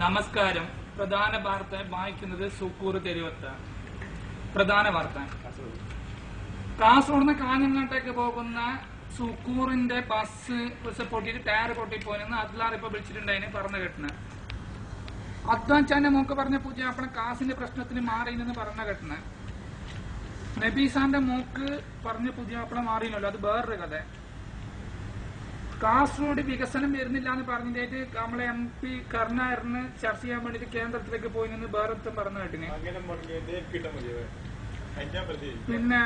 നമസ്കാരം. പ്രധാന വാർത്ത വായിക്കുന്നത് സുക്കൂർ തെരുവത്ത. പ്രധാന വാർത്ത, കാസർഗോഡ് കാഞ്ഞങ്ങാട്ടേക്ക് പോകുന്ന സുക്കൂറിന്റെ ബസ് പൊട്ടിയിട്ട് ടയർ പൊട്ടിപ്പോയെന്ന് അദ്ലാർ ഇപ്പൊ വിളിച്ചിട്ടുണ്ടായിന് പറഞ്ഞു കേട്ടന. അദ്വാൻചാന്റെ മോക്ക് പറഞ്ഞ പൂജ അപ്പണ കാസിന്റെ പ്രശ്നത്തിന് മാറിയെന്ന് പറഞ്ഞ കേട്ടന. നബീസാന്റെ മോക്ക് പറഞ്ഞ പുതിയ അപ്പള മാറിയല്ലോ, അത് വേറൊരു കഥ. കാസർഗോഡ് വികസനം വരുന്നില്ല എന്ന് പറഞ്ഞിട്ട് നമ്മളെ MP കരുണാകരന് ചർച്ച ചെയ്യാൻ വേണ്ടിട്ട് കേന്ദ്രത്തിലേക്ക് പോയി നിന്ന് വേറൊരുത്തം പറഞ്ഞു കേട്ടിന്. പിന്നെ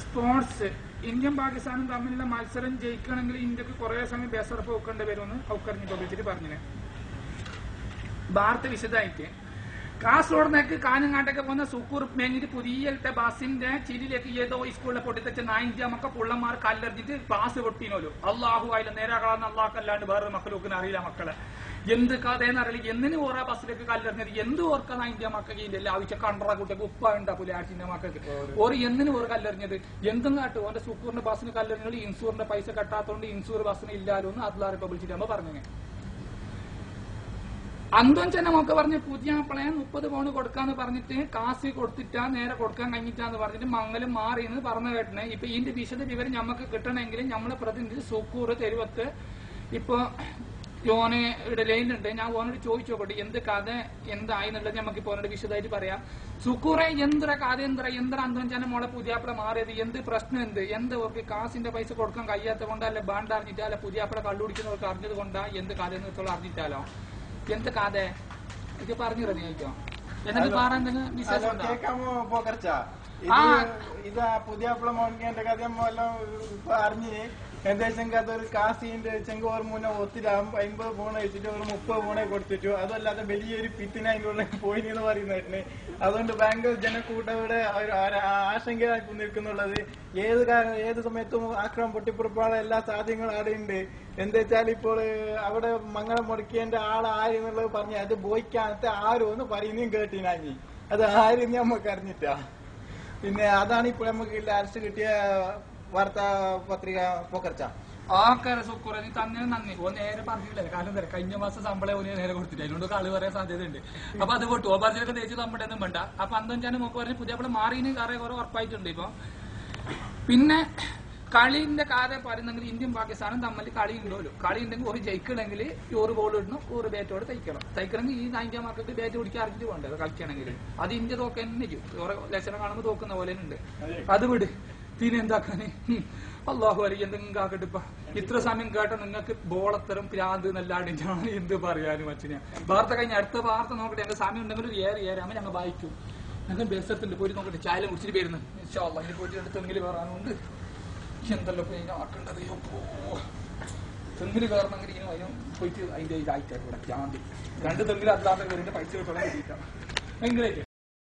സ്പോർട്സ്, ഇന്ത്യയും പാകിസ്ഥാനും തമ്മിലുള്ള മത്സരം ജയിക്കണമെങ്കിൽ ഇന്ത്യക്ക് കുറെ സമയം ബേസറപ്പ് വെക്കേണ്ടി വരുമെന്ന് ഔക്കറിഞ്ഞ് വിളിച്ചിട്ട് പറഞ്ഞിന്. വാർത്ത വിശദമായിട്ട്, കാസർഗോഡിനേക്ക് കാഞ്ഞങ്ങാട്ടേക്ക് പോകുന്ന സുക്കൂർ മേഞ്ഞിട്ട് പുതിയ ബസിന്റെ ചിരിയിലേക്ക് ഏതോ സ്കൂളിലെ പൊട്ടിത്തച്ച 9 മക്ക പുള്ളന്മാർ കല്ലെറിഞ്ഞിട്ട് ബാസ് പൊട്ടിനോലോ. അള്ളാഹു ആയില്ല, നേരാകളാന്ന് അള്ളാഹ്ക്കല്ലാണ്ട് വേറൊരു മക്കളൊക്കെ അറിയില്ല. മക്കളെ എന്ത് കഥയെന്ന് അറിയില്ല. എന്തിനു ഓരോ ബസ്സിലേക്ക് കല്ലെറിഞ്ഞത് എന്ത് ഓർക്കാൻ 9 മക്കൾക്ക് ആവശ്യം കണ്ടറ കുട്ടിക്ക് ഉപ്പ ഉണ്ടാക്കൂല ആഴ്ചന്റെ മക്കൾക്ക് ഓർ എന്തിനു ഓർ കല്ലെറിഞ്ഞത് എന്തും കാട്ടും. ഓന്റെ സുക്കൂറിന്റെ ബസ്സിന് കല്ലെറിഞ്ഞത് ഇൻഷൂറിന്റെ പൈസ കെട്ടാത്തോണ്ട് ഇൻഷൂർ ബസ്സിന് ഇല്ലാലോ എന്ന് അദ്ലാർ ഇപ്പൊ വിളിച്ചിട്ട് പറഞ്ഞു. അന്തോഞ്ചനെ മോക്ക് പറഞ്ഞ് പുതിയ പ്ലാൻ 30 പൗണ്ട് കൊടുക്കാന്ന് പറഞ്ഞിട്ട് കാശ് കൊടുത്തിട്ടാ നേരെ കൊടുക്കാൻ കഴിഞ്ഞിട്ടാന്ന് പറഞ്ഞിട്ട് മംഗലം മാറിയെന്ന് പറഞ്ഞു കേട്ടനെ. ഇപ്പൊ ഇതിന്റെ വിശദ വിവരം ഞമ്മക്ക് കിട്ടണമെങ്കിൽ നമ്മളെ പ്രതിനിധി സുക്കൂർ തെരുവത്ത് ഇപ്പൊ ഓന് ഇടലുണ്ട്. ഞാൻ ഓനോട് ചോദിച്ചു നോക്കട്ടെ എന്ത് കഥ എന്തായി എന്നുള്ളത് നമുക്ക് ഇപ്പൊ ഓനോട് വിശദമായിട്ട് പറയാം. സുക്കൂറെ എന്ത്ര കഥ എന്ത്ര അന്തോഞ്ചനെ മോളെ പുതിയാപ്പിള മാറിയത് എന്ത് പ്രശ്നം എന്ത് ഓർക്ക് കാശിന്റെ പൈസ കൊടുക്കാൻ കഴിയാത്ത കൊണ്ടാ അല്ലെ ബാണ്ട് അറിഞ്ഞിട്ടാ അല്ലെ പുതിയാപ്പിള കള്ളുടിക്കുന്നവർക്ക് അറിഞ്ഞത് കൊണ്ടാ എന്ത് കഥ എന്ന് അറിഞ്ഞിട്ടാലോ എന്ത് കഥ ഇത് പറഞ്ഞു റെഡിയായിക്കോ എന്നിട്ട് പറയാൻ ഇതാ പുതിയാപ്പിള മോണിന്റെ കഥ അറിഞ്ഞ് ഏകദേശം കഥ ഒരു കാസിന്റെ ചെങ്കോർ മുന്നേ ഒത്തിരി 50 ഫോൺ വെച്ചിട്ട് ഒരു 30 ഫോണെ കൊടുത്തിട്ടു. അതല്ലാതെ വലിയൊരു പിത്തിന് അതിൻ്റെ ഉള്ളിൽ പോയിന്ന് പറയുന്നതായിരുന്നു. അതുകൊണ്ട് ബാങ്ക് ജനക്കൂട്ടവിടെ ആശങ്കയായി നിൽക്കുന്നുള്ളത്. ഏത് സമയത്തും ആക്രമണം പൊട്ടിപ്പുറപ്പാടുള്ള എല്ലാ സാധ്യതകളും അവിടെ ഉണ്ട്. എന്താ വെച്ചാൽ ഇപ്പോൾ അവിടെ മംഗളം മുടക്കിയതിന്റെ ആളാരെന്നുള്ളത് പറഞ്ഞ് അത് ബോയ്ക്കാനത്തെ ആരോ എന്ന് പറയുന്നതും കേട്ടിനാഞ്ഞി. അത് ആരും നമുക്ക് അറിഞ്ഞിട്ടാ. പിന്നെ അതാണ് ഇപ്പോൾ നമുക്ക് അറസ്റ്റ് കിട്ടിയ വാർത്താ പത്രിക പോക്കർച്ച. ആക്കാരെ സുക്കൂറ നീ തന്നെ നന്ദി. ഓ നേരെ പറഞ്ഞില്ലേ കാലം തരാം. കഴിഞ്ഞ മാസം ശമ്പളം ഓന് നേരെ കൊടുത്തില്ല. അതിനോട് കളി പറയാൻ സാധ്യതയുണ്ട്. അപ്പൊ അത് പൊട്ടു ഓബാർച്ചൊക്കെ തേച്ച് നമ്മുടെ ഒന്നും വേണ്ട. അപ്പൊ അന്തോഞ്ചാന്റെ മോക്ക് പറഞ്ഞ് പുതിയ മാറിന് കുറെ ഉറപ്പായിട്ടുണ്ട്. ഇപ്പൊ പിന്നെ കളിന്റെ കാര്യം പറയുന്നെങ്കിൽ ഇന്ത്യയും പാകിസ്ഥാനും തമ്മിൽ കളി ഉണ്ടല്ലോ. കളി ഉണ്ടെങ്കിൽ ഒരു ജയിക്കണമെങ്കിൽ 1 ബോൾ ഇടണം, 1 ബാറ്റോട് തയ്ക്കണമെങ്കിൽ ഈ 9 മക്കൾക്ക് ബാറ്റ് പിടിക്കാൻ അറിഞ്ഞിട്ട് വേണ്ടത് കളിക്കണമെങ്കിൽ. അത് ഇന്ത്യ തോക്കാൻ ഓരോ ലക്ഷണം കാണുമ്പോൾ തോക്കുന്ന പോലെ ഉണ്ട്. അത് വിട്. പിന്നെ എന്താക്കാന് അള്ളാഹു അലി എന്തെങ്കിലും കാക്കട്ടെ. ഇപ്പൊ ഇത്ര സമയം കേട്ട നിങ്ങൾക്ക് ബോളത്തരം പ്രാന്ത് എന്നല്ലാണ്ട് ഞാൻ എന്ത് പറയാനും അച്ഛനാ. വാർത്ത കഴിഞ്ഞ അടുത്ത വാർത്ത നോക്കട്ടെ. എന്റെ സമയം ഉണ്ടെങ്കിൽ ഒരു ഏറിയാരാകുമ്പോൾ ഞങ്ങൾ വായിക്കും. ഞങ്ങൾ ബസ്സത്തുണ്ട് പോയിട്ട് നോക്കട്ടെ. ചായ കുടിച്ചിട്ട് വരുന്നു ഇനി പോയിട്ട് തെങ്ങില് കയറാനുണ്ട്. എന്തല്ലോ ആക്കേണ്ടത് തെങ്ങില് കയറണമെങ്കിൽ ഇനി അതിനും പോയിട്ട് അതിന്റെ ഇതായിട്ടാണ് ഇവിടെ പ്രാന്ത്. 2 തെങ്ങിൽ അല്ലാത്ത പേരിന്റെ പൈസ കിട്ടണം കിട്ടിയിട്ടാണ് എങ്കിലേക്ക്